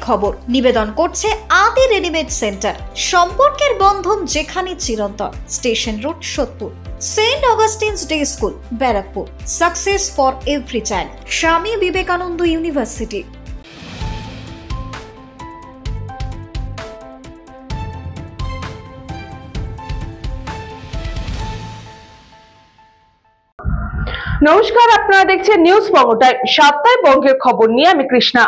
খবর নিবেদন করছে আদি রেডিমেড সেন্টার। সম্পর্কের বন্ধন যেখানে চিরন্তন। Station road, Sodepur. Saint Augustine's day school, Barrackpore. Success for every child, Swami Vivekananda university. নমস্কার, আপনারা দেখছেন নিউজ পঙ্গ টাইম। সাতটায় বঙ্গের খবর নিয়ে আমি কৃষ্ণা।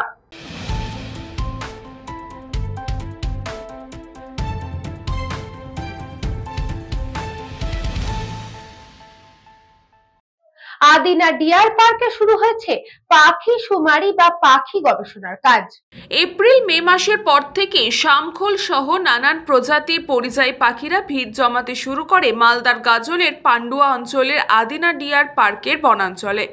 আদিনা ডিয়ার পার্কে শুরু হয়েছে পাখি শুমারি বা পাখি গবেষণার কাজ। এপ্রিল মে মাসের পর থেকে শামখোল সহ নানান প্রজাতির পরিযায়ী পাখিরা ভিড় জমাতে শুরু করে মালদার গাজলের পান্ডুয়া অঞ্চলের আদিনা ডিয়ার পার্কের বনাঞ্চলে।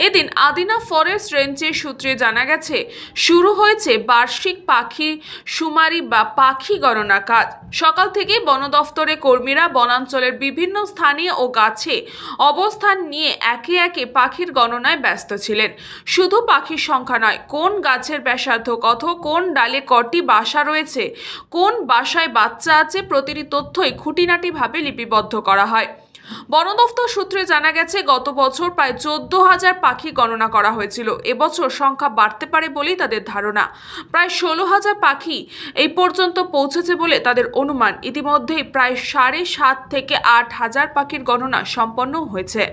এদিন আদিনা ফরেস্ট রেঞ্জের সূত্রে জানা গেছে, শুরু হয়েছে বার্ষিক পাখি শুমারি বা পাখি গণনা কাজ। সকাল থেকে বন দফতরের কর্মীরা বনাঞ্চলের বিভিন্ন স্থানে ও গাছে অবস্থান নিয়ে একে একে পাখির গণনায় ব্যস্ত ছিলেন। শুধু পাখির সংখ্যা নয়, কোন গাছের ব্যাসার্ধ কত, কোন ডালে কটি বাসা রয়েছে, কোন বাসায় বাচ্চা আছে, প্রতিটি তথ্যই খুঁটিনাটিভাবে লিপিবদ্ধ করা হয়। বন দফতর সূত্রে জানা গেছে, গত বছর প্রায় 14,000 পাখি গণনা করা হয়েছিল। এবছর সংখ্যা বাড়তে পারে বলেই তাদের ধারণা। প্রায় 16,000 পাখি এই পর্যন্ত পৌঁছেছে বলে তাদের অনুমান। ইতিমধ্যেই প্রায় 7.5 থেকে 8,000 পাখির গণনা সম্পন্ন হয়েছে।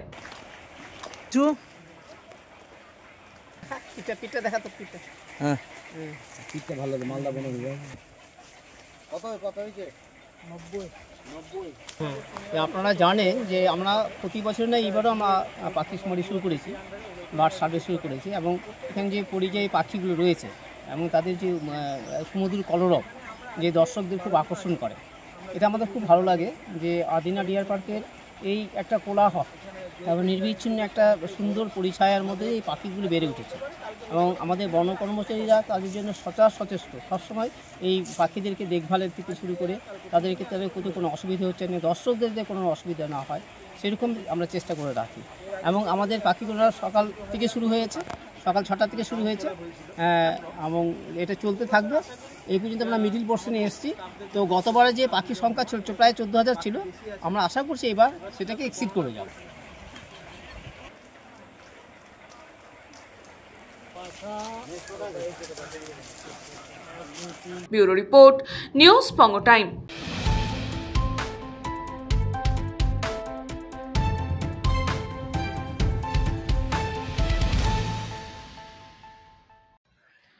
আপনারা জানেন যে আমরা প্রতি বছর না, এবারও আমরা পাখি শুমারি শুরু করেছি, বার্ড সার্ভে শুরু করেছি, এবং এখানে যে পরিযায়ী পাখিগুলো রয়েছে এবং তাদের যে সুমধুর কলরব যে দর্শকদের খুব আকর্ষণ করে, এটা আমাদের খুব ভালো লাগে যে আদিনা ডিয়ার পার্কের এই একটা কোলাহল এবং নির্বিচ্ছিন্ন একটা সুন্দর পরিছায়ার মধ্যে এই পাখিগুলি বেড়ে উঠেছে। এবং আমাদের বন কর্মচারীরা তাদের জন্য সচেষ্ট সবসময় এই পাখিদেরকে দেখভালের থেকে শুরু করে তাদেরকে তাদের কোনো অসুবিধা হচ্ছে না, দর্শকদের যে কোনো অসুবিধা না হয় সেরকম আমরা চেষ্টা করে রাখি। এবং আমাদের পাখিগুলো সকাল থেকে শুরু হয়েছে, সকাল 6টা থেকে শুরু হয়েছে এবং এটা চলতে থাকবে। এই পর্যন্ত আমরা মিডিল পোর্শনে এসেছি। তো গতবারে যে পাখির সংখ্যা প্রায় 14,000 ছিল, আমরা আশা করছি এবার সেটাকে এক্সিড করে যাব। Bureau report, news Banga time.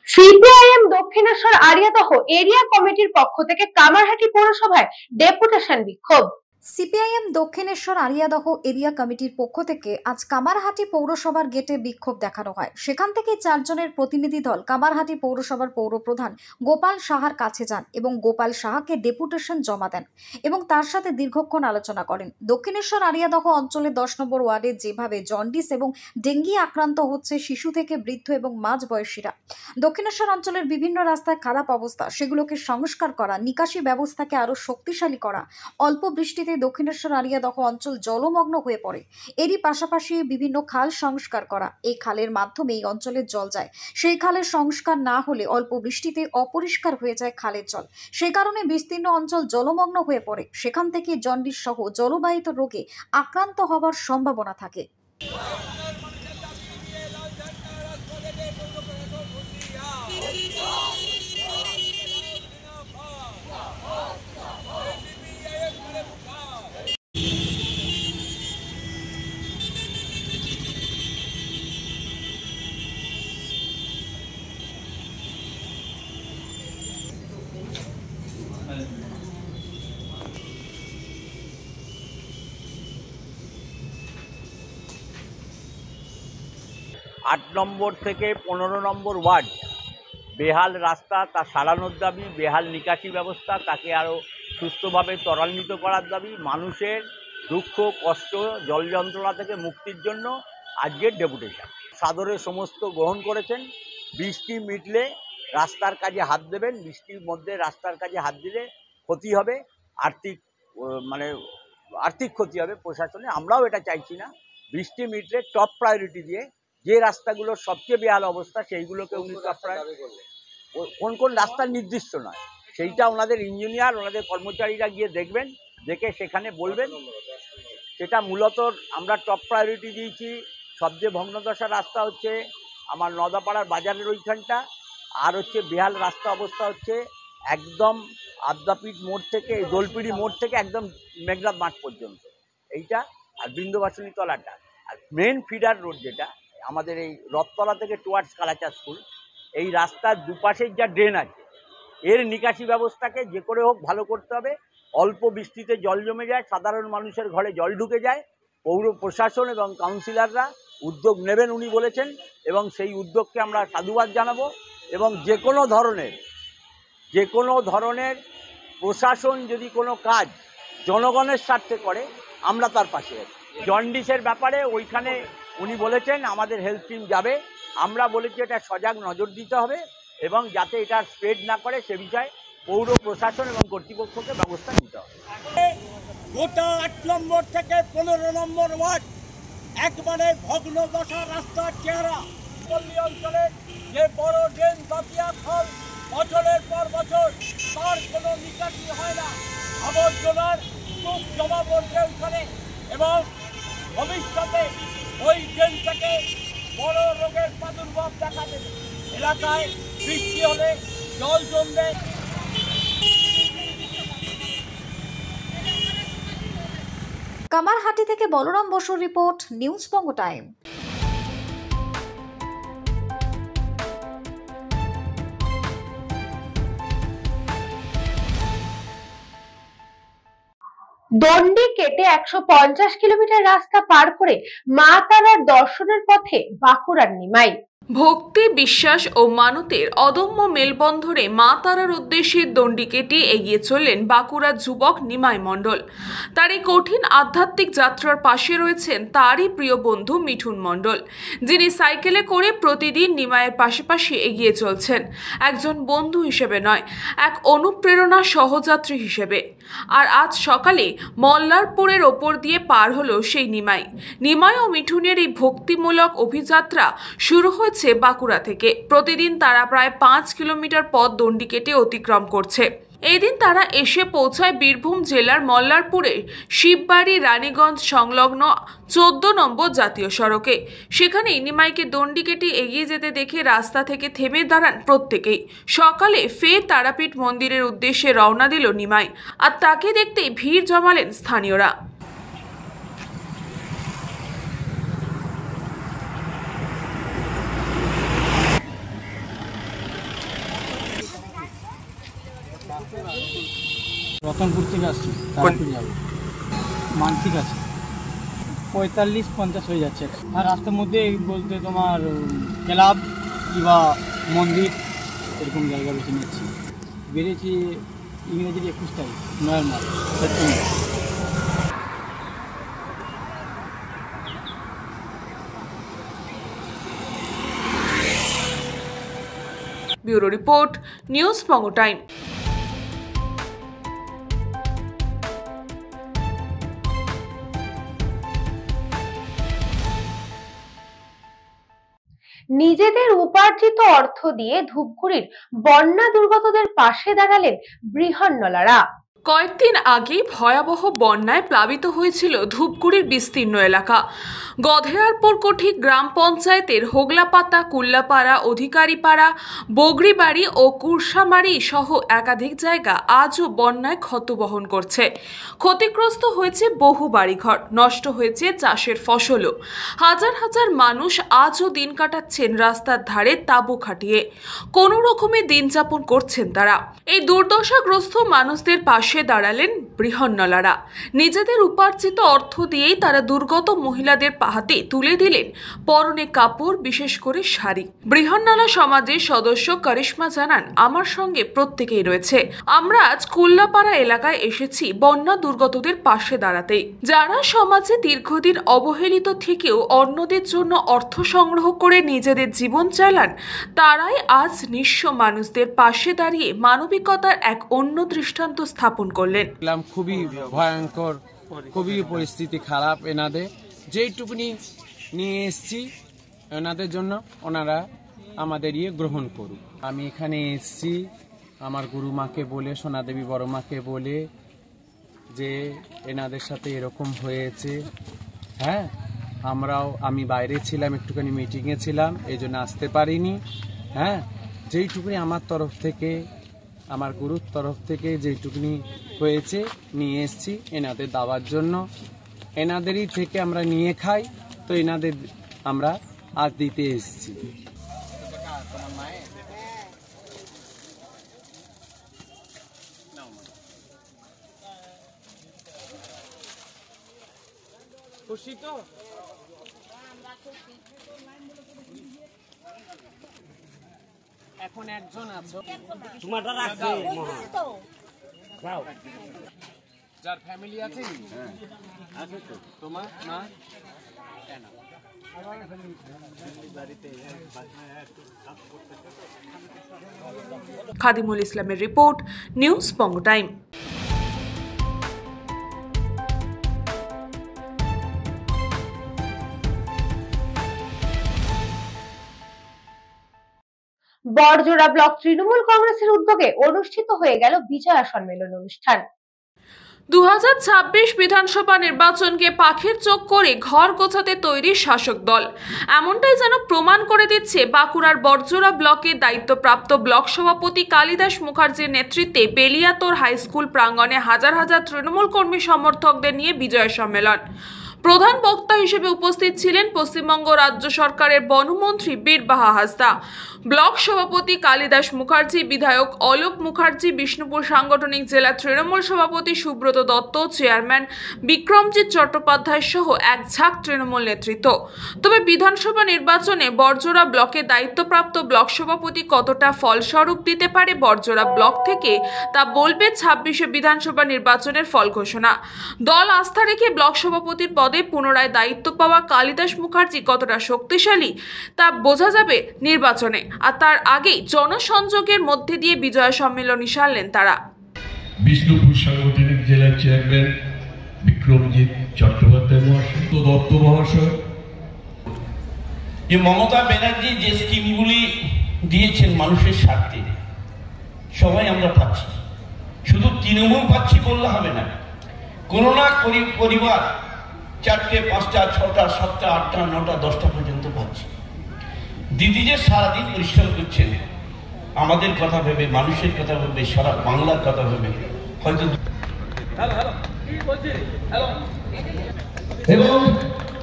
CPIM Dakshineswar Ariadaha area কমিটির পক্ষ থেকে কামারহাটি পৌরসভায় ডেপুটেশন বিক্ষোভ। সিপিআইএম দক্ষিণেশ্বর আরিয়াদহ এরিয়া কমিটির পক্ষ থেকে আজ কামারহাটি পৌরসভার গেটে বিক্ষোভ দেখানো হয়। সেখান থেকে 4 জনের প্রতিনিধি দল কামারহাটি পৌরসভার পৌরপ্রধান গোপাল সাহার কাছে যান এবং গোপাল সাহাকে ডেপুটেশন জমা দেন এবং তার সাথে দীর্ঘক্ষণ আলোচনা করেন। দক্ষিণেশ্বর আরিয়াদহ অঞ্চলে 10 নম্বর ওয়ার্ডে যেভাবে জন্ডিস এবং ডেঙ্গি আক্রান্ত হচ্ছে শিশু থেকে বৃদ্ধ এবং মাঝ বয়সীরা, দক্ষিণেশ্বর অঞ্চলের বিভিন্ন রাস্তায় খারাপ অবস্থা, সেগুলোকে সংস্কার করা, নিকাশি ব্যবস্থাকে আরো শক্তিশালী করা। অল্প বৃষ্টিতে দক্ষিণেশ্বর আরিয়াদহ অঞ্চল জলমগ্ন হয়ে পড়ে। এরই পাশাপাশি বিভিন্ন খাল সংস্কার করা। এই খালের মাধ্যমে এই অঞ্চলের জল যায়। সেই খালের সংস্কার না হলে অল্প বৃষ্টিতে অপরিষ্কার হয়ে যায় খালের জল। সেই কারণে বিস্তীর্ণ অঞ্চল জলমগ্ন হয়ে পড়ে। সেখান থেকে জন্ডিস সহ জলবাহিত রোগে আক্রান্ত হওয়ার সম্ভাবনা থাকে। আট নম্বর থেকে 15 নম্বর ওয়ার্ড বেহাল রাস্তা, তা সারানোর দাবি, বেহাল নিকাশি ব্যবস্থা, তাকে আরও সুস্থভাবে ত্বরান্বিত করার দাবি, মানুষের দুঃখ কষ্ট জল যন্ত্রণা থেকে মুক্তির জন্য আজকের ডেপুটেশন। সাদরে সমস্ত গ্রহণ করেছেন। বৃষ্টি মিটলে রাস্তার কাজে হাত দেবেন, বৃষ্টির মধ্যে রাস্তার কাজে হাত দিলে ক্ষতি হবে, আর্থিক ক্ষতি হবে প্রশাসনে। আমরাও এটা চাইছি না। বৃষ্টি মিটলে টপ প্রায়োরিটি দিয়ে যে রাস্তাগুলোর সবচেয়ে বেহাল অবস্থা সেইগুলোকে উনি টপ প্রায়োরিটি করলেন। কোন কোন রাস্তা নির্দিষ্ট নয়, সেইটা ওনাদের ইঞ্জিনিয়ার, ওনাদের কর্মচারীরা গিয়ে দেখবেন, দেখে সেখানে বলবেন। সেটা মূলত আমরা টপ প্রায়োরিটি দিয়েছি। সবচেয়ে ভগ্নদশা রাস্তা হচ্ছে আমার নদাপাড়ার বাজারের ওইখানটা, আর হচ্ছে বেহাল রাস্তা অবস্থা হচ্ছে একদম আদ্যাপীঠ মোড় থেকে, দোলপিড়ি মোড় থেকে একদম মেঘনাথ মাঠ পর্যন্ত এইটা, আর বৃন্দবাসনী তলাটা। আর মেন ফিডার রোড যেটা আমাদের এই রথতলা থেকে টুয়ার্ডস কালাচার স্কুল, এই রাস্তার দুপাশের যা ড্রেন আছে এর নিকাশি ব্যবস্থাকে যে করে হোক ভালো করতে হবে। অল্প বৃষ্টিতে জল জমে যায়, সাধারণ মানুষের ঘরে জল ঢুকে যায়। পৌর প্রশাসন এবং কাউন্সিলররা উদ্যোগ নেবেন উনি বলেছেন, এবং সেই উদ্যোগকে আমরা সাধুবাদ জানাবো। এবং যে কোনো ধরনের প্রশাসন যদি কোনো কাজ জনগণের স্বার্থে করে, আমরা তার পাশে আছি। জন্ডিসের ব্যাপারে ওইখানে উনি বলেছেন আমাদের হেলথ টিম যাবে। আমরা বলেছি এটা সজাগ নজর দিতে হবে এবং যাতে এটা স্প্রেড না করে সে বিষয়ে পৌর প্রশাসন এবং কর্তৃপক্ষকে ব্যবস্থা নিতে হবে। গোটা 8 নম্বর থেকে 15 নম্বর ওয়ার্ড একবারে ভগ্নদশা রাস্তার চেহারা। পল্লী অঞ্চলে যে বড় ড্রেন বাতিয়া ফল বছরের পর বছর, তার কোনো নিকাশি হয় না। আবর্জনার খুব জমা পড়ছে ওইখানে, এবং ভবিষ্যতে ওই ড্রেন থেকে বড় রোগের প্রাদুর্ভাব দেখা দেবে। এলাকায় বৃষ্টি হলে জল জমবে। কামারহাটি থেকে বলরাম বসুর রিপোর্ট, নিউজ বঙ্গ টাইম। দণ্ডি কেটে 150 কিলোমিটার রাস্তা পার করে মা তারার দর্শনের পথে বাঁকুড়ার নিমাই। ভক্তি, বিশ্বাস ও মানতের অদম্য মেলবন্ধনে মা তারার উদ্দেশ্যে দণ্ডি কেটে এগিয়ে চললেন বাঁকুড়ার যুবক নিমাই মণ্ডল। তার এই কঠিন আধ্যাত্মিক যাত্রার পাশে রয়েছেন তারই প্রিয় বন্ধু মিঠুন মণ্ডল, যিনি সাইকেলে করে প্রতিদিন নিমাইয়ের পাশাপাশি এগিয়ে চলছেন, একজন বন্ধু হিসেবে নয়, এক অনুপ্রেরণা সহযাত্রী হিসেবে। আর আজ সকালে মল্লারপুরের ওপর দিয়ে পার হলো সেই নিমাই ও মিঠুনের এই ভক্তিমূলক অভিযাত্রা শুরু হয়েছে বাঁকুড়া থেকে। প্রতিদিন তারা প্রায় 5 কিলোমিটার পথ দণ্ডি কেটে অতিক্রম করছে। এই দিন তারা এসে পৌঁছায় বীরভূম জেলার মল্লারপুরে শিববাড়ি রানীগঞ্জ সংলগ্ন 14 নম্বর জাতীয় সড়কে। সেখানেই নিমাইকে দণ্ডি কেটে এগিয়ে যেতে দেখে রাস্তা থেকে থেমে দাঁড়ান প্রত্যেকেই। সকালে ফের তারাপীঠ মন্দিরের উদ্দেশ্যে রওনা দিল নিমাই, আর তাকে দেখতেই ভিড় জমালেন স্থানীয়রা। রতনপুর থেকে আসছি, তারাপীঠ যাবো, মানসিক আছে 45-50 হয়ে যাচ্ছে। আর রাস্তার মধ্যে বলতে তোমার ক্লাব কিংবা মন্দির এরকম জায়গা বেছে নিচ্ছি। বেরিয়েছি ইংরেজির 21 তারিখ, November, September. Bureau report, news Banga time. নিজেদের উপার্জিত অর্থ দিয়ে ধূপগুড়ির বন্যা দুর্গতদের পাশে দাঁড়ালেন বৃহন্নলারা। কয়েকদিন আগে ভয়াবহ বন্যায় প্লাবিত হয়েছিল ধূপগুড়ির বিস্তীর্ণ এলাকা। গধেয়ারপুর কোঠি গ্রাম পঞ্চায়েতের হোগলাপাতা, কুল্লাপাড়া, অধিকারীপাড়া, বগরিবাড়ি ও কুরসামারি সহ একাধিক জায়গা আজও বন্যায় ক্ষত বহন করছে। ক্ষতিগ্রস্ত হয়েছে বহু বাড়িঘর, নষ্ট হয়েছে চাষের ফসলও। হাজার হাজার মানুষ আজও দিন কাটাচ্ছেন রাস্তার ধারে তাঁবু খাটিয়ে। কোনো রকমে দিন যাপন করছেন তারা। এই দুর্দশাগ্রস্ত মানুষদের পাশে দাঁড়ালেন বৃহন্নলারা। নিজেদের উপার্জিত অর্থ দিয়েই তারা দুর্গত মহিলাদের হাতে তুলে দিলেন পরনে কাপড়, বিশেষ করে শাড়ি। বৃহন্নলা সমাজের সদস্য করিশ্মা জানান, আমার সঙ্গে প্রত্যেকেই রয়েছে। আমরা আজ কুল্লাপাড়া এলাকায় এসেছি বন্যা দুর্গতদের পাশে দাঁড়াতে, যারা সমাজে দীর্ঘদিন অবহেলিত থেকেও অন্যদের জন্য অর্থ সংগ্রহ করে নিজেদের জীবন চালান। তারাই আজ নিঃস্ব মানুষদের পাশে দাঁড়িয়ে মানবিকতার এক অন্য দৃষ্টান্ত স্থাপন করলেন। খুবই ভয়ঙ্কর, খুবই পরিস্থিতি খারাপ। এনাদের যেইটুকুনি নিয়ে এসছি এনাদের জন্য, ওনারা আমাদের গ্রহণ করুক। আমি এখানে এসেছি আমার গুরু মাকে বলে, সোনাদেবী বড় মাকে বলে যে এনাদের সাথে এরকম হয়েছে। হ্যাঁ, আমি বাইরে ছিলাম, একটুখানি মিটিংয়ে ছিলাম, এই জন্য আসতে পারিনি। হ্যাঁ, যেইটুকুনি আমার তরফ থেকে, আমার গুরুর তরফ থেকে যেইটুকুনি হয়েছে নিয়ে এসেছি এনাদের দেওয়ার জন্য। এনাদেরই থেকে আমরা নিয়ে খাই, তো এনাদের আমরা আজ দিতে এসেছি। খুশি তো? এখন একজন আছো, তোমারটা রাখছে যার ফ্যামিলি আছে আছে তো তোমার না কেন? খাদিমুল ইসলামের report, news Banga time. Barjora block Trinamool কংগ্রেসের উদ্যোগে অনুষ্ঠিত হয়ে গেল বিজয়া সম্মেলন অনুষ্ঠান। 2026 বিধানসভা নির্বাচনকে পাখির চোখ করে ঘর গোছাতে তৈরি শাসক দল, এমনটাই যেন প্রমাণ করে দিচ্ছে বাঁকুড়ার বড়জোড়া ব্লকের দায়িত্বপ্রাপ্ত ব্লক সভাপতি কালিদাস মুখার্জির নেতৃত্বে বেলিয়াতোর হাই স্কুল প্রাঙ্গণে হাজার হাজার তৃণমূল কর্মী সমর্থকদের নিয়ে বিজয় সম্মেলন। প্রধান বক্তা হিসেবে উপস্থিত ছিলেন পশ্চিমবঙ্গ রাজ্য সরকারের বনমন্ত্রী বীরবাহা হাসদা, ব্লক সভাপতি কালিদাস মুখার্জি, বিধায়ক অলোক মুখার্জি, বিষ্ণুপুর সাংগঠনিক জেলা তৃণমূল সভাপতি সুব্রত দত্ত, চেয়ারম্যান বিক্রমজিৎ চট্টোপাধ্যায় সহ এক ঝাঁক তৃণমূল নেতৃত্ব। তবে বিধানসভা নির্বাচনে বড়জোড়া ব্লকে দায়িত্বপ্রাপ্ত ব্লক সভাপতি কতটা ফলস্বরূপ দিতে পারে বড়জোড়া ব্লক থেকে, তা বলবে 26শে বিধানসভা নির্বাচনের ফল ঘোষণা। দল আস্থা রেখে ব্লক সভাপতির পদে পুনরায় দায়িত্ব পাওয়া কালিদাস মুখার্জি কতটা শক্তিশালী তা বোঝা যাবে নির্বাচনে, আর তার আগেই জনসংযোগের মধ্যে দিয়ে বিজয় সম্মেলনী সারলেন তারা। বিষ্ণুপুর সাংগঠনিক জেলার চেয়ারম্যান বিক্রমজিৎ চট্টোপাধ্যায় মহাশয়, দত্ত মহাশয়, মমতা ব্যানার্জি যে স্কিমগুলি দিয়েছেন মানুষের স্বার্থে সবাই আমরা পাচ্ছি, শুধু তৃণমূল পাচ্ছি বললে হবে না। কোনো না পরিবার 4টে 5টা 6টা 7টা 8টা 9টা 10টা পর্যন্ত পাচ্ছি। দিদি যে সারাদিন পরিশ্রম করছেন আমাদের কথা ভেবে, মানুষের কথা ভেবে, সারা বাংলার কথা ভেবে, হয়তো এবং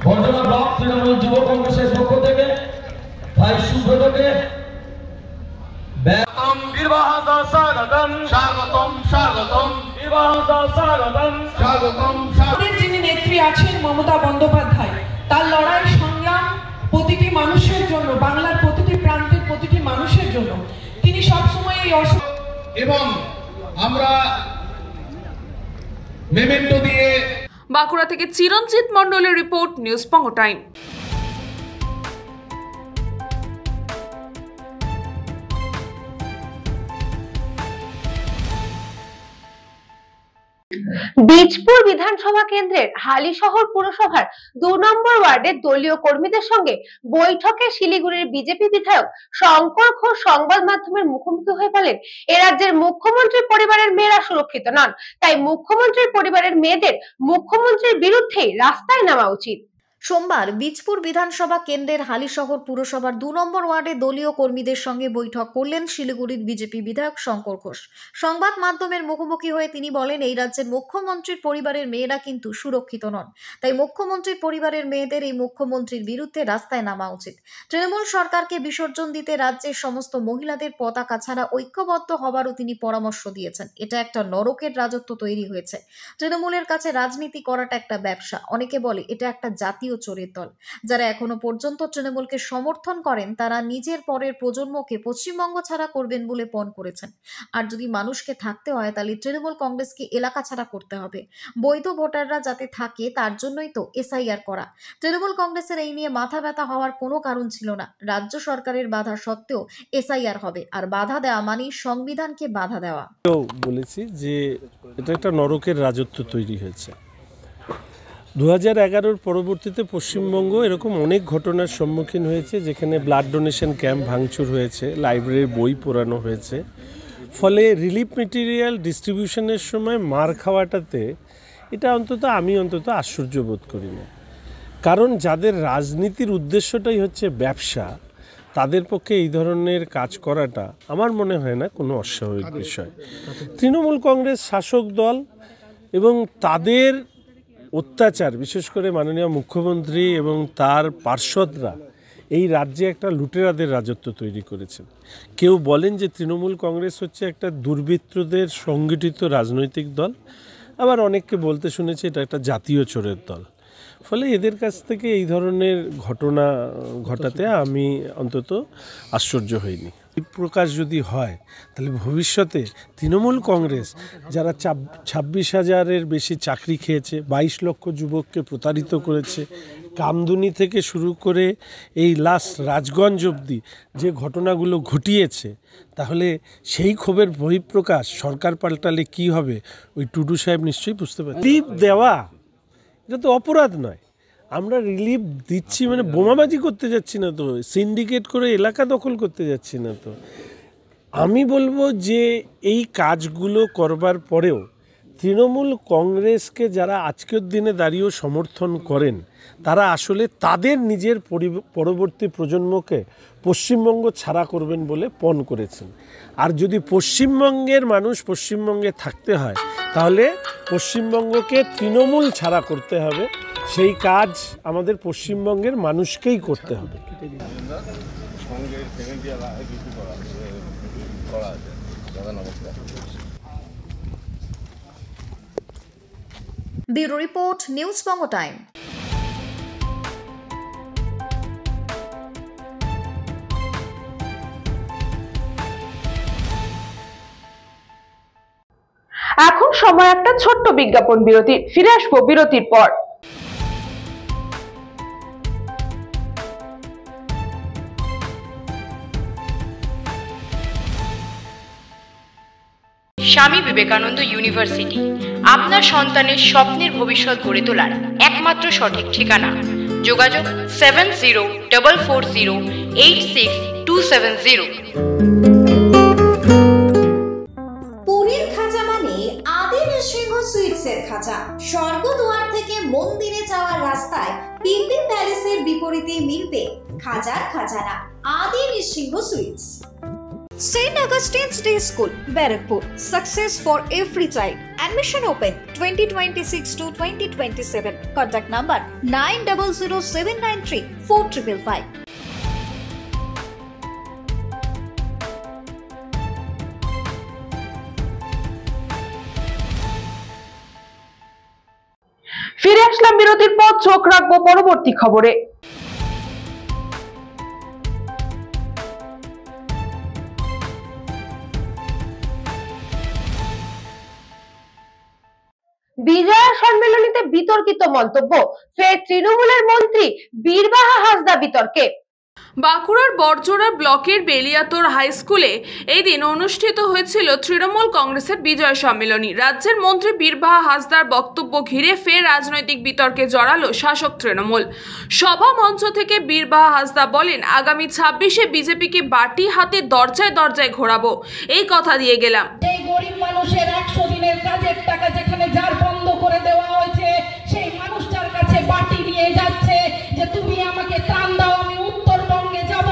বর্ধমান ব্লক তৃণমূল যুব কংগ্রেসের পক্ষ থেকে ভাই সুব্রতকে যিনি নেত্রী আছেন মমতা বন্দ্যোপাধ্যায়, তার লড়াই সংগ্রাম প্রতিটি মানুষের জন্য, বাংলার প্রতিটি প্রান্তের প্রতিটি মানুষের জন্য। তিনি সবসময় এই এবং আমরা মেমেন্টো দিয়ে। বাঁকুড়া থেকে চিরঞ্জিত মণ্ডলের report, news Banga time. Bijpur বিধানসভা কেন্দ্রের হালিশহর পুরসভার 2 নম্বর ওয়ার্ডের দলীয় কর্মীদের সঙ্গে বৈঠকে শিলিগুড়ির বিজেপি বিধায়ক শঙ্কর ঘোষ সংবাদ মাধ্যমের মুখোমুখি হয়ে বলেন, এ রাজ্যের মুখ্যমন্ত্রীর পরিবারের মেয়েরা সুরক্ষিত নন, তাই মুখ্যমন্ত্রীর পরিবারের মেয়েদের মুখ্যমন্ত্রীর বিরুদ্ধেই রাস্তায় নামা উচিত। সোমবার বীজপুর বিধানসভা কেন্দ্রের হালিশহর পুরসভার 2 নম্বর ওয়ার্ডে দলীয় কর্মীদের সঙ্গে বৈঠক করলেন শিলিগুড়ির বিজেপি বিধায়ক শঙ্কর ঘোষ। সংবাদ মাধ্যমের মুখোমুখি হয়ে তিনি বলেন, এই রাজ্যের মুখ্যমন্ত্রীর পরিবারের মেয়েরা কিন্তু সুরক্ষিত নন, তাই মুখ্যমন্ত্রীর পরিবারের মেয়েদের এই মুখ্যমন্ত্রীর বিরুদ্ধে রাস্তায় নামা উচিত। তৃণমূল সরকারকে বিসর্জন দিতে রাজ্যের সমস্ত মহিলাদের পতাকা ছাড়া ঐক্যবদ্ধ হবারও তিনি পরামর্শ দিয়েছেন। এটা একটা নরকের রাজত্ব তৈরি হয়েছে। তৃণমূলের কাছে রাজনীতি করাটা একটা ব্যবসা। অনেকে বলে এটা একটা জাতীয় চোরের দল। যারা এখনো পর্যন্ত তৃণমূলকে সমর্থন করেন তারা নিজের পরের প্রজন্মকে পশ্চিমবঙ্গ ছাড়া করবেন বলে পণ করেছেন। আর যদি মানুষকে থাকতে হয় তাহলে তৃণমূল কংগ্রেসকে এলাকা ছাড়া করতে হবে। বৈধ ভোটাররা যাতে থাকে তার জন্যই তো এসআইআর করা। তৃণমূল কংগ্রেসের এই নিয়ে মাথা ব্যথা হওয়ার কোনো কারণ ছিল না। রাজ্য সরকারের বাধা সত্ত্বেও এসআইআর হবে, আর বাধা দেওয়া মানেই সংবিধানকে বাধা দেওয়া। বলেছি যে এটা একটা নরকের রাজত্ব তৈরি হয়েছে। 2011 পরবর্তীতে পশ্চিমবঙ্গ এরকম অনেক ঘটনার সম্মুখীন হয়েছে, যেখানে ব্লাড ডোনেশন ক্যাম্প ভাঙচুর হয়েছে, লাইব্রেরির বই পোড়ানো হয়েছে। ফলে রিলিফ মেটেরিয়াল ডিস্ট্রিবিউশনের সময় মার খাওয়াটাতে এটা আমি অন্তত আশ্চর্য বোধ করি না। কারণ যাদের রাজনীতির উদ্দেশ্যটাই হচ্ছে ব্যবসা, তাদের পক্ষে এই ধরনের কাজ করাটা আমার মনে হয় না কোনো অস্বাভাবিক বিষয়। তৃণমূল কংগ্রেস শাসক দল এবং তাদের অত্যাচার, বিশেষ করে মাননীয় মুখ্যমন্ত্রী এবং তার পার্ষদরা এই রাজ্যে একটা লুটেরাদের রাজত্ব তৈরি করেছেন। কেউ বলেন যে তৃণমূল কংগ্রেস হচ্ছে একটা দুর্বৃত্তদের সংগঠিত রাজনৈতিক দল, আবার অনেককে বলতে শুনেছি এটা একটা জাতীয় চোরের দল। ফলে এদের কাছ থেকে এই ধরনের ঘটনা ঘটাতে আমি অন্তত আশ্চর্য হইনি। এই প্রকাশ যদি হয় তাহলে ভবিষ্যতে তৃণমূল কংগ্রেস যারা 26,000-এর বেশি চাকরি খেয়েছে, 22 লক্ষ যুবককে প্রতারিত করেছে, কামদুনি থেকে শুরু করে এই লাস্ট রাজগঞ্জ অবধি যে ঘটনাগুলো ঘটিয়েছে, তাহলে সেই ক্ষোভের বহিঃপ্রকাশ সরকার পাল্টালে কি হবে ওই টুডু সাহেব নিশ্চয়ই বুঝতে পারে। রিলিফ দেওয়া এটা তো অপরাধ নয়। আমরা রিলিফ দিচ্ছি মানে বোমাবাজি করতে যাচ্ছি না তো, সিন্ডিকেট করে এলাকা দখল করতে যাচ্ছি না তো। আমি বলবো যে এই কাজগুলো করবার পরেও তৃণমূল কংগ্রেসকে যারা আজকের দিনে দাঁড়িয়েও সমর্থন করেন, তারা আসলে তাদের নিজের পরবর্তী প্রজন্মকে পশ্চিমবঙ্গ ছাড়া করবেন বলে পণ করেছেন। আর যদি পশ্চিমবঙ্গের মানুষ পশ্চিমবঙ্গে থাকতে হয়, তাহলে পশ্চিমবঙ্গকে তৃণমূল ছাড়া করতে হবে। সেই কাজ আমাদের পশ্চিমবঙ্গের মানুষকেই করতে হবে। Bureau report, news Banga time. এখন সময় একটা ছোট্ট বিজ্ঞাপন বিরতি। ফিরে আসবো বিরতির পর। স্বামী বিবেকানন্দ ইউনিভার্সিটি আপনার সন্তানের স্বপ্নের ভবিষ্যৎ গড়ে তোলার একমাত্র সঠিক ঠিকানা। যোগাযোগ 7044086270। পুরীর খাঁচা মানে আদি নৃসিংহ সুইটসের খাঁচা। স্বর্গদুয়ার থেকে মন্দিরে যাওয়ার রাস্তায় পিপি প্যালেসের বিপরীতে মিলবে খাজার খাজানা, Adi Nrisingha sweets. St. Augustine's Day School, Barakpur. Success for every child. Admission open 2026 to 2027. Contact number 9007934555. ফিরে আসলাম বিরতির পর। চোখ রাখবো পরবর্তী খবরে। বিজয়া সম্মেলনীতে বিতর্কিত মন্তব্য, ফের তৃণমূলের মন্ত্রী বীরবাহা হাসদা বিতর্কে। বাঁকুড়ার বড়জোড়া ব্লকের বেলিয়াতোর হাই স্কুলে এই দিন অনুষ্ঠিত হয়েছিল তৃণমূল কংগ্রেসের বিজয় সম্মেলনী। রাজ্যের মন্ত্রী বীরবাহা হাসদার বক্তব্য ঘিরে ফের রাজনৈতিক বিতর্কে জড়ালো শাসক তৃণমূল। সভা মঞ্চ থেকে বীরবাহা হাসদা বলেন, আগামী 26-এ বিজেপিকে বাটি হাতে দরজায় দরজায় ঘোরাবো, এই কথা দিয়ে গেলাম। এই গরিব মানুষের 100 দিনের কাজের টাকা যেখানে যার বন্ধ করে দেওয়া হয়েছে, সেই মানুষটার কাছে বাটি নিয়ে যাচ্ছে যে তুমি আমাকে ত্রাণ দাও, আমি উত্তরবঙ্গে যাব।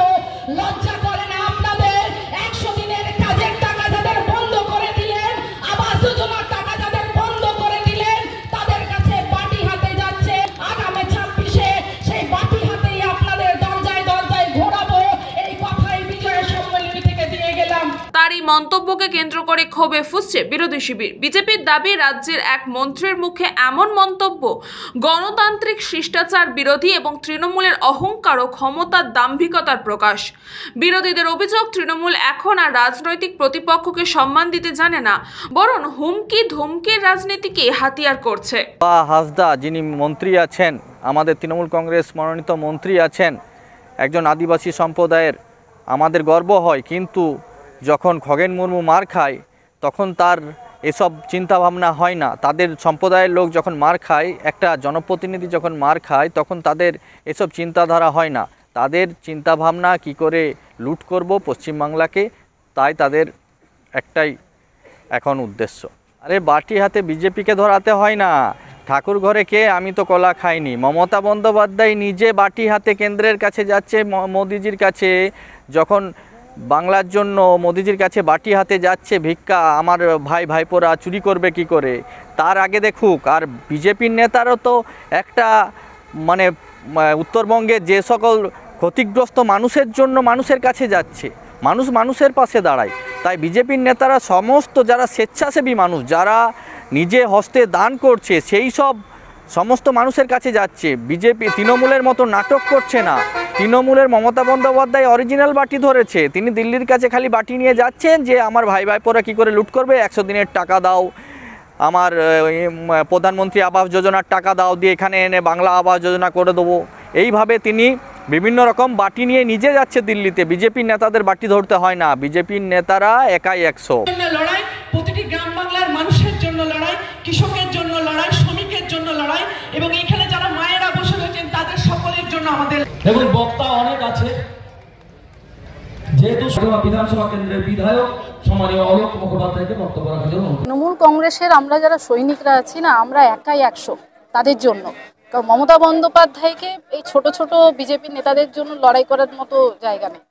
লজ্জা করে না আপনাদের? 100 দিনের কাজের টাকা যাদের বন্ধ করে দিলেন, আবাস যোজনার টাকা যাদের বন্ধ করে দিলেন, তাদের কাছে বাটি হাতে যাচ্ছে। আগামী 26-এ সেই বাটি হাতেই আপনাদের দরজায় দরজায় ঘোরাবো, এই কথাই বিজয় সম্মেলনী থেকে দিয়ে গেলাম। তার এই মন্তব্যকে কেন্দ্র করে ক্ষোভে ফুঁসছে বিরোধী শিবির। বিজেপির দাবি, রাজ্যের এক মন্ত্রীর মুখে এমন মন্তব্য গণতান্ত্রিক শিষ্টাচার বিরোধী এবং তৃণমূলের অহংকার ও ক্ষমতার দাম্ভিকতার প্রকাশ। বিরোধীদের অভিযোগ, তৃণমূল এখন আর রাজনৈতিক প্রতিপক্ষকে সম্মান দিতে জানে না, বরং হুমকি ধমকির রাজনীতিকে হাতিয়ার করছে। হাসদা যিনি মন্ত্রী আছেন, আমাদের তৃণমূল কংগ্রেস মনোনীত মন্ত্রী আছেন, একজন আদিবাসী সম্প্রদায়ের, আমাদের গর্ব হয়। কিন্তু যখন খগেন মুর্মু মার খায় তখন তার এসব চিন্তাভাবনা হয় না। তাদের সম্প্রদায়ের লোক যখন মার খায়, একটা জনপ্রতিনিধি যখন মার খায়, তখন তাদের এসব চিন্তাধারা হয় না। তাদের চিন্তাভাবনা কি করে লুট করব পশ্চিমবাংলাকে, তাই তাদের একটাই এখন উদ্দেশ্য। আরে বাটি হাতে বিজেপিকে ধরাতে হয় না। ঠাকুর ঘরে কে, আমি তো কলা খাইনি। মমতা বন্দ্যোপাধ্যায় নিজে বাটি হাতে কেন্দ্রের কাছে যাচ্ছে, মোদিজির কাছে যখন বাংলার জন্য মোদিজির কাছে বাটি হাতে যাচ্ছে ভিক্ষা, আমার ভাই ভাইপোরা চুরি করবে কি করে, তার আগে দেখুক। আর বিজেপির নেতারও তো একটা মানে উত্তরবঙ্গে যে সকল ক্ষতিগ্রস্ত মানুষের জন্য মানুষের কাছে যাচ্ছে, মানুষ মানুষের পাশে দাঁড়ায়। তাই বিজেপির নেতারা সমস্ত যারা স্বেচ্ছাসেবী মানুষ, যারা নিজে হস্তে দান করছে, সেই সব সমস্ত মানুষের কাছে যাচ্ছে। বিজেপি তৃণমূলের মতো নাটক করছে না। তৃণমূলের মমতা বন্দ্যোপাধ্যায় অরিজিনাল বাটি ধরেছে। তিনি দিল্লির কাছে খালি বাটি নিয়ে যাচ্ছেন যে আমার ভাই ভাইপোরা কী করে লুট করবে, 100 দিনের টাকা দাও, আমার প্রধানমন্ত্রী আবাস যোজনার টাকা দাও, দিয়ে এখানে এনে বাংলা আবাস যোজনা করে দেবো। এইভাবে তিনি বিভিন্ন রকম বাটি নিয়ে নিজে যাচ্ছে দিল্লিতে। বিজেপির নেতাদের বাটি ধরতে হয় না। বিজেপির নেতারা একাই 100। লড়াই প্রতিটি গ্রাম বাংলার মানুষের জন্য লড়াই, কৃষকের জন্য লড়াই, শ্রমিকের জন্য লড়াই, এবং এখানে যারা মায়েরা বসে রয়েছেন তাদের সকলের জন্য আমাদের। এবং বক্তা অনেক আছে, যেহেতু বিধানসভা কেন্দ্রের বিধায়ক সম্মানীয় অলোক মুখোপাধ্যায়কে বক্তব্য রাখার জন্য। তৃণমূল কংগ্রেসের আমরা যারা সৈনিকরা আছি না, আমরা একাই 100 তাদের জন্য। কারণ মমতা বন্দ্যোপাধ্যায়কে এই ছোট ছোট বিজেপি নেতাদের জন্য লড়াই করার মতো জায়গা নেই,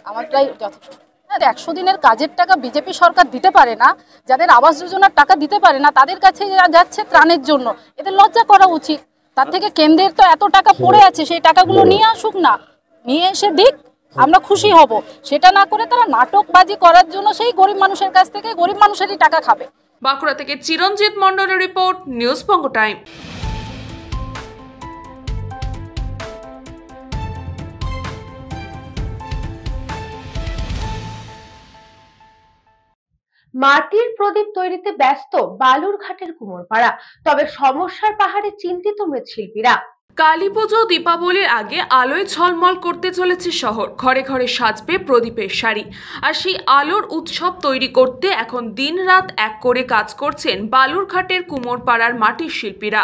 আমারটাই যথেষ্ট। 100 দিনের কাজের টাকা বিজেপি সরকার দিতে পারে না, যাদের আবাস যোজনার টাকা দিতে পারে না, তাদের কাছে যাচ্ছে ত্রাণের জন্য। এদের লজ্জা করা উচিত। তার থেকে কেন্দ্রের তো এত টাকা পড়ে আছে, সেই টাকাগুলো নিয়ে আসুক না, নিয়ে এসে দিক, আমরা খুশি হব। সেটা না করে তারা নাটকবাজি করার জন্য সেই গরিব মানুষের কাছ থেকে গরিব মানুষেরই টাকা খাবে। বাঁকুড়া থেকে চিরঞ্জিত মণ্ডলের রিপোর্ট, নিউজ বঙ্গ টাইম। মাটির প্রদীপ তৈরিতে ব্যস্ত বালুরঘাটের কুমোরপাড়া, তবে সমস্যার পাহাড়ে চিন্তিত মৃৎশিল্পীরা। কালী পুজো দীপাবলির আগে আলোয় ঝলমল করতে চলেছে শহর। ঘরে ঘরে সাজবে প্রদীপের শাড়ি। আর সেই আলোর উৎসব তৈরি করতে এখন দিনরাত এক করে কাজ করছেন বালুরঘাটের কুমোরপাড়ার মাটির শিল্পীরা।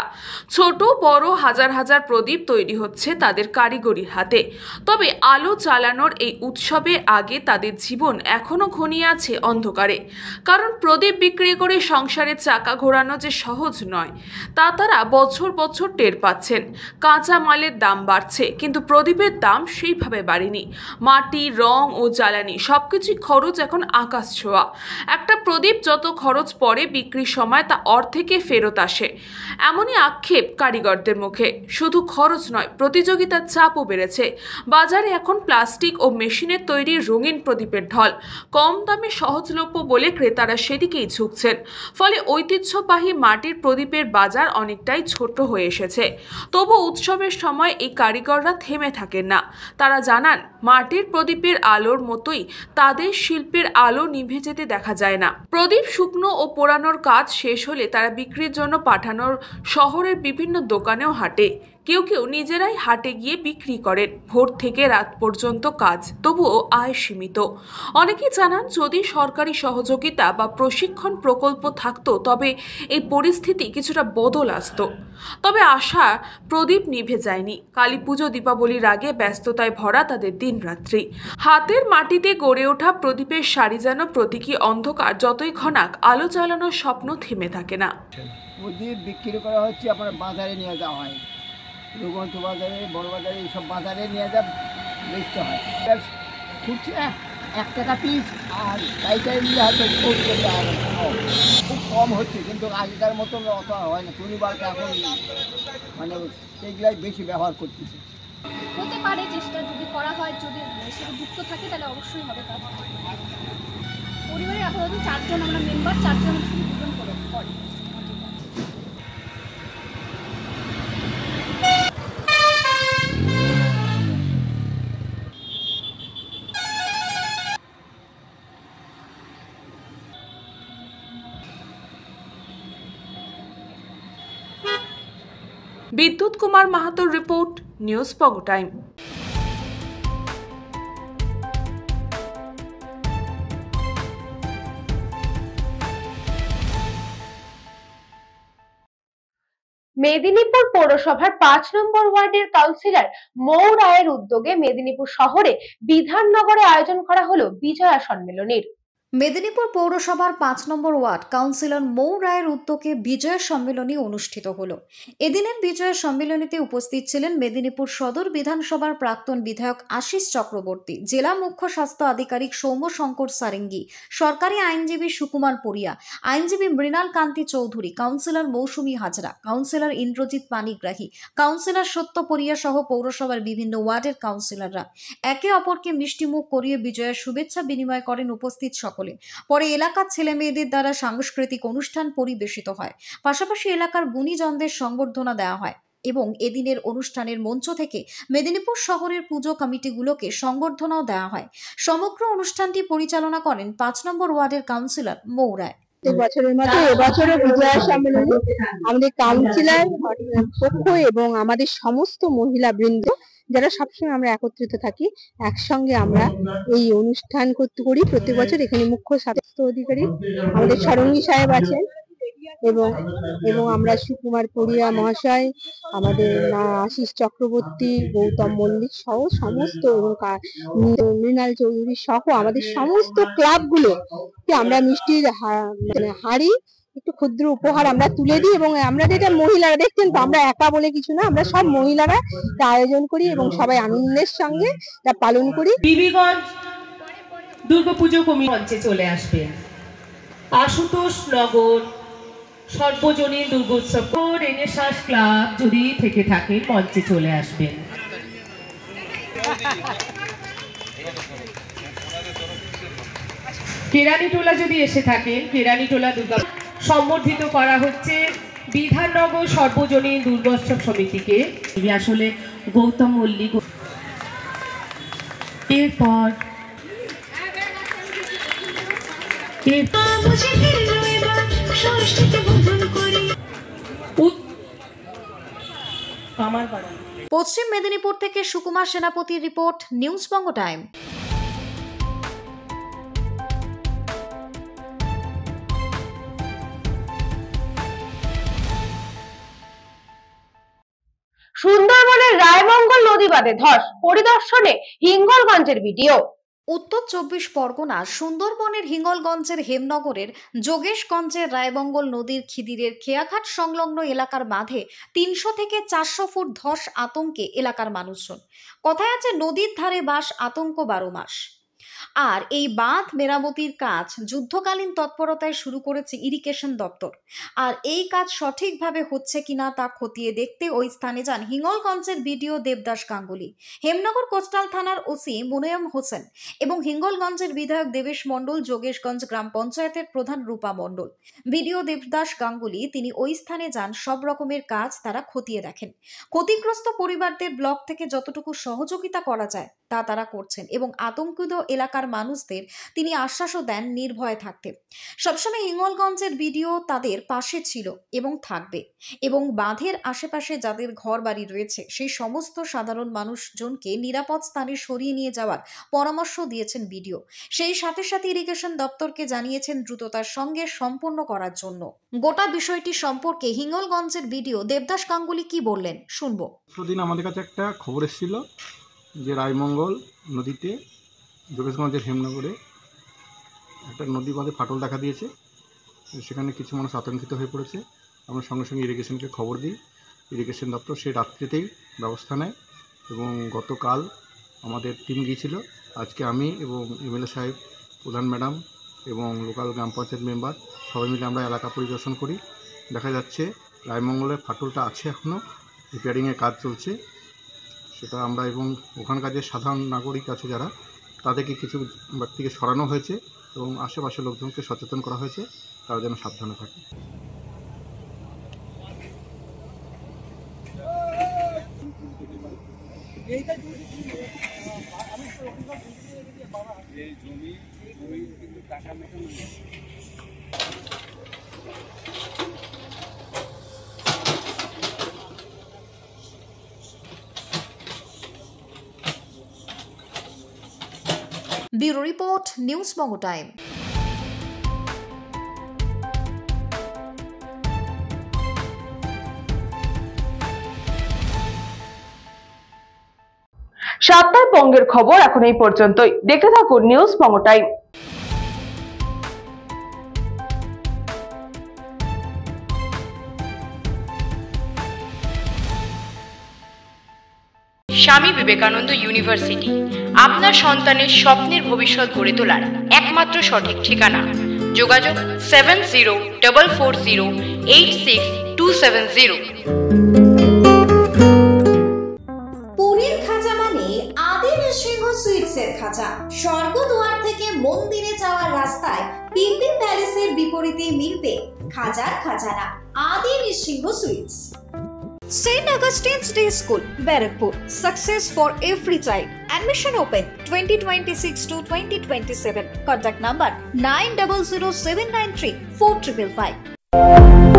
ছোট বড় হাজার হাজার প্রদীপ তৈরি হচ্ছে তাদের কারিগরির হাতে। তবে আলো জ্বালানোর এই উৎসবের আগে তাদের জীবন এখনো ঘনিয়ে আছে অন্ধকারে। কারণ প্রদীপ বিক্রি করে সংসারের চাকা ঘোরানো যে সহজ নয়, তা তারা বছর বছর টের পাচ্ছেন। কাঁচা মালের দাম বাড়ছে, কিন্তু প্রদীপের দাম সেইভাবে বাড়েনি। মাটি, রং ও জ্বালানি সবকিছুই খরচ এখন আকাশ ছোঁয়া। একটা প্রদীপ যত খরচ পড়ে, বিক্রির সময় তা অর্ধেকে ফেরত আসে, এমনই আক্ষেপ কারিগরদের মুখে। শুধু খরচ নয়, প্রতিযোগিতার চাপও বেড়েছে। বাজারে এখন প্লাস্টিক ও মেশিনের তৈরি রঙিন প্রদীপের ঢল। কম দামে সহজলভ্য বলে ক্রেতারা সেদিকেই ঝুঁকছেন। ফলে ঐতিহ্যবাহী মাটির প্রদীপের বাজার অনেকটাই ছোট হয়ে এসেছে। তবু উৎসবের সময় এই কারিগররা থেমে থাকেন না। তারা জানান, মাটির প্রদীপের আলোর মতোই তাদের শিল্পের আলো নিভে যেতে দেখা যায় না। প্রদীপ শুকনো ও পোড়ানোর কাজ শেষ হলে তারা বিক্রির জন্য পাঠানোর শহরের বিভিন্ন দোকানেও হাঁটে। কেউ কেউ নিজেরাই হাটে গিয়ে বিক্রি করেন। ভোর থেকে রাত পর্যন্ত কাজ, তবুও আয় সীমিত। অনেকেই জানান, যদি সরকারি সহযোগিতা বা প্রশিক্ষণ প্রকল্প থাকতো তবে এই পরিস্থিতি কিছুটা বদল আসতো। তবে আশা প্রদীপ নিভে যায়নি। কালী পুজো দীপাবলির আগে ব্যস্ততায় ভরা তাদের দিনরাত্রি। হাতের মাটিতে গড়ে ওঠা প্রদীপের শাড়ি যেন প্রতীকী অন্ধকার, যতই ঘনাক আলো জ্বালানোর স্বপ্ন থেমে থাকে না। প্রদীপ বিক্রি করা হচ্ছে, আপনার বাজারে নিয়ে যাওয়া হয়, রঘুনাথ বাজারে, বড় বাজারে, এইসব বাজারে নিয়ে যা বেচতে হয়। ছুটছে 1 টাকা পিস, আর পাইকারি নিলে হয়তো 70 টাকা। খুব কম হচ্ছে, কিন্তু আগেকার মতো অত হয় না। পরিবারটা এখন মানে সেইগুলাই বেশি ব্যবহার করতেছে। হতে পারে, চেষ্টা যদি করা হয়, যদি সেটা যুক্ত থাকে তাহলে অবশ্যই হবে। কাজ পরিবারে আপাতত 4 জন আমরা মেম্বার, 4 জন শুধু 2 জন করে। বিদ্যুৎ Kumar মাহাতোর report, news Banga time. Medinipur পৌরসভার ৫ নম্বর ওয়ার্ডের কাউন্সিলর মৌ রায়ের উদ্যোগে মেদিনীপুর শহরে বিধাননগরে আয়োজন করা হলো বিজয়া সম্মেলনীর। মেদিনীপুর পৌরসভার ৫ নম্বর ওয়ার্ড কাউন্সিলর মৌ রায়ের উদ্যোগে বিজয় সম্মেলনী অনুষ্ঠিত হলো। এদিনের বিজয় সম্মেলনীতে উপস্থিত ছিলেন মেদিনীপুর সদর বিধানসভার প্রাক্তন বিধায়ক আশিস চক্রবর্তী, জেলা মুখ্য স্বাস্থ্য আধিকারিক সৌম্য শঙ্কর সারেঙ্গি, সরকারি আইনজীবী সুকুমার পরিয়া, আইনজীবী মৃণাল কান্তি চৌধুরী, কাউন্সিলর মৌসুমী হাজরা, কাউন্সিলর ইন্দ্রজিৎ পানিগ্রাহী, কাউন্সিলর সত্য পরিয়া সহ পৌরসভার বিভিন্ন ওয়ার্ডের কাউন্সিলররা একে অপরকে মিষ্টিমুখ করিয়ে বিজয়ের শুভেচ্ছা বিনিময় করেন উপস্থিত সকলে। পরে এলাকার ছেলে মেয়েদের দ্বারা সাংস্কৃতিক অনুষ্ঠান পরিবেশিত হয়, পাশাপাশি এলাকার গুণীজনদের সংবর্ধনা দেওয়া হয় এবং এদিনের অনুষ্ঠানের মঞ্চ থেকে মেদিনীপুর শহরের পুজো কমিটিগুলোকে সংবর্ধনাও দেওয়া হয়। সমগ্র অনুষ্ঠানটি পরিচালনা করেন ৫ নম্বর ওয়ার্ডের কাউন্সিলর মৌ রায়। বছরের মতো এবছরও বিজয়া সম্মেলনে আমাদের কাউন্সিলর পক্ষ এবং আমাদের সমস্ত মহিলা বৃন্দ যারা সবসময় আমরা একত্রিত থাকি, একসঙ্গে আমরা এই অনুষ্ঠান করি প্রত্যেক বছর। এখানে মুখ্য স্বাস্থ্য অধিকারী আমাদের সরঙ্গী সাহেব আছেন এবং আমরা সুকুমার পরিয়া মহাশয়, আমাদের আশিস চক্রবর্তী, গৌতম মল্লিক সহ সমস্ত এবং মৃণাল চৌধুরী সহ আমাদের সমস্ত ক্লাবগুলোকে আমরা মিষ্টির হাড়ি একটু ক্ষুদ্র উপহার আমরা তুলে দিই এবং আমরা যেটা মহিলারা দেখছেন তো আমরা একা বলে কিছু না, আমরা সব মহিলারা আয়োজন করি এবং সবাই আনন্দের সঙ্গে তা পালন করি। বিবিগঞ্জ দুর্গাপুজো কমিটি মঞ্চে চলে আসবে। আশুতোষ নগর সর্বজনীন দুর্গোৎসব রেনেসাঁস ক্লাব যদি থেকে থাকে মঞ্চে চলে আসবেন। কেরানীটোলা যদি এসে থাকেন, কেরানীটোলা দুর্গা সম্বর্ধিত করা হচ্ছে বিধাননগর সর্বজনীন দুর্গোৎসব সমিতিকে। আসলে গৌতম মল্লিক। এরপর পশ্চিম মেদিনীপুর থেকে সুকুমার সেনাপতির রিপোর্ট, নিউজ বঙ্গ টাইম। সুন্দরবনের রায়মঙ্গল নদী বাঁধে ধস, পরিদর্শনে হিঙ্গলগঞ্জের ভিডিও। উত্তর ২৪ পরগনা সুন্দরবনের হিঙ্গলগঞ্জের হেমনগরের যোগেশগঞ্জের রায়মঙ্গল নদীর খিদিরের খেয়াঘাট সংলগ্ন এলাকার বাঁধে ৩০০ থেকে ৪০০ ফুট ধস আতঙ্কে এলাকার মানুষজন। কথায় আছে নদীর ধারে বাস, আতঙ্ক ১২ মাস। আর এই বাঁধ মেরামতির কাজ যুদ্ধকালীন তৎপরতায় শুরু করেছে ইরিগেশন দপ্তর। আর এই কাজ সঠিকভাবে হচ্ছে কিনা তা খতিয়ে দেখতে ওই স্থানে যান হিঙ্গলগঞ্জের বিডিও দেবদাস গাঙ্গুলি, হেমনগর কোস্টাল থানার ওসি মুনয়ম হোসেন এবং হিঙ্গলগঞ্জের বিধায়ক দেবেশ মণ্ডল, যোগেশগঞ্জ গ্রাম পঞ্চায়েতের প্রধান রূপা মণ্ডল। বিডিও দেবদাস গাঙ্গুলি তিনি ওই স্থানে যান, সব রকমের কাজ তারা খতিয়ে দেখেন। ক্ষতিগ্রস্ত পরিবারদের ব্লক থেকে যতটুকু সহযোগিতা করা যায় তা তারা করছেন এবং আতঙ্কিত এলাকার মানুষদের তিনি আশ্বাসও দেন নির্ভয়ে থাকতে। সবসময় হিঙ্গলগঞ্জের বিডিও তাদের পাশে ছিল এবং থাকবে এবং বাঁধের আশেপাশে যাদের ঘর বাড়ি রয়েছে সেই সমস্ত সাধারণ মানুষজনকে নিরাপদ স্থানে সরিয়ে নিয়ে যাওয়ার পরামর্শ দিয়েছেন বিডিও। সেই সাথে সাথে ইরিগেশন দপ্তরকে জানিয়েছেন দ্রুততার সঙ্গে সম্পন্ন করার জন্য। গোটা বিষয়টি সম্পর্কে হিঙ্গলগঞ্জের বিডিও দেবদাস গাঙ্গুলি কি বললেন শুনবো। সেদিন আমাদের কাছে একটা খবর এসেছিল যে রায়মঙ্গল নদীতে যোগেশগঞ্জের হেমনগরে একটা নদী বাঁধে ফাটল দেখা দিয়েছে, সেখানে কিছু মানুষ আতঙ্কিত হয়ে পড়েছে। আমরা সঙ্গে সঙ্গে ইরিগেশনকে খবর দিই, ইরিগেশন দপ্তর সেই রাত্রিতেই ব্যবস্থা নেয় এবং গতকাল আমাদের টিম গিয়েছিল। আজকে আমি এবং এমএলএ সাহেব, প্রধান ম্যাডাম এবং লোকাল গ্রাম পঞ্চায়েত মেম্বার সবাই মিলে আমরা এলাকা পরিদর্শন করি। দেখা যাচ্ছে রায়মঙ্গলের ফাটলটা আছে, এখনও রিপেয়ারিংয়ের কাজ চলছে সেটা আমরা, এবং ওখানকার যে সাধারণ নাগরিক আছে যারা, তাদেরকে কিছু ব্যক্তিকে সরানো হয়েছে এবং আশেপাশের লোকজনকে সচেতন করা হয়েছে তারা যেন সাবধানে থাকে। Bureau report, news Banga time. সাতটায় বঙ্গের খবর এখন এই পর্যন্তই। দেখতে থাকুন নিউজ বঙ্গ টাইম। স্বামী বিবেকানন্দ ইউনিভার্সিটি আপনার সন্তানের স্বপ্নের ভবিষ্যৎ গড়ে তোলার একমাত্র সঠিক ঠিকানা। যোগাযোগ 7044086270। পুরীর খাঁচা মানে আদি নৃসিংহ সুইটসের খাঁচা। স্বর্গদুয়ার থেকে মন্দিরে যাওয়ার রাস্তায় পিপি প্যালেসের বিপরীতে মিলবে খাজার খাজানা Adi Nrisingha sweets. St. Augustine's Day School, Barakpur. Success for every child. Admission open 2026 to 2027. Contact number 900793 4555.